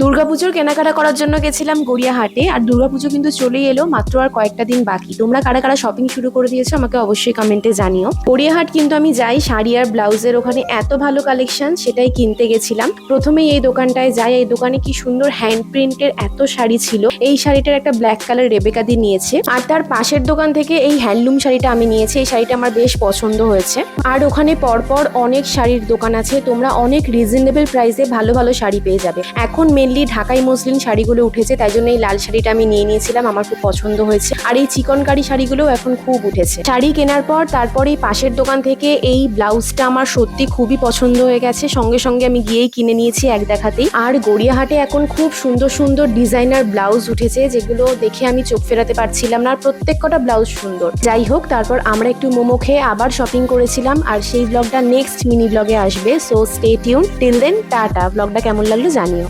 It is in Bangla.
দুর্গাপুজোর কেনাকাটা করার জন্য গেছিলাম গড়িয়াহাটে। আর দুর্গাপুজো কিন্তু চলেই এলো, মাত্র আর কয়েকটা দিন বাকি। তোমরা কারা কারা শপিং শুরু করে দিয়েছো আমাকে অবশ্যই কমেন্টে জানিও। গড়িয়াহাট কিন্তু আমি যাই শাড়ি আর ব্লাউজের, ওখানে এত ভালো কালেকশন, সেটাই কিনতে গেছিলাম। প্রথমেই এই দোকানটায় যাই। এই দোকানে কি সুন্দর হ্যান্ড প্রিন্টের এত শাড়ি ছিল। এই শাড়িটার একটা ব্ল্যাক কালার রেবেকা দি নিয়েছে, আর তার পাশের দোকান থেকে এই হ্যান্ডলুম শাড়িটা আমি নিয়েছি। এই শাড়িটা আমার বেশ পছন্দ হয়েছে। আর ওখানে পরপর অনেক শাড়ির দোকান আছে, তোমরা অনেক রিজনেবল প্রাইসে ভালো ভালো শাড়ি পেয়ে যাবে। এখন মেনলি ঢাকাই মসলিন শাড়িগুলো উঠেছে, তাই জন্য এই লাল শাড়িটা আমি নিয়ে নিয়েছিলাম, আমার খুব পছন্দ হয়েছে। আর এই চিকনকারি শাড়িগুলো এখন খুব উঠেছে। শাড়ি কেনার পর তারপর এই পাশের দোকান থেকে এই ব্লাউজটা আমার সত্যি খুবই পছন্দ হয়ে গেছে, সঙ্গে সঙ্গে আমি গিয়েই কিনে নিয়েছি এক দেখাতেই। আর গড়িয়াহাটে এখন খুব সুন্দর সুন্দর ডিজাইনার ব্লাউজ উঠেছে, যেগুলো দেখে আমি চোখ ফেরাতে পারছিলাম না। আর প্রত্যেক কটা ব্লাউজ সুন্দর। যাই হোক, তারপর আমরা একটু মোমো খেয়ে আবার শপিং করেছিলাম, আর সেই ব্লগটা নেক্সট মিনি ব্লগে আসবে। So stay tuned till then, tata. ব্লগটা কেমন লাগলো জানিও।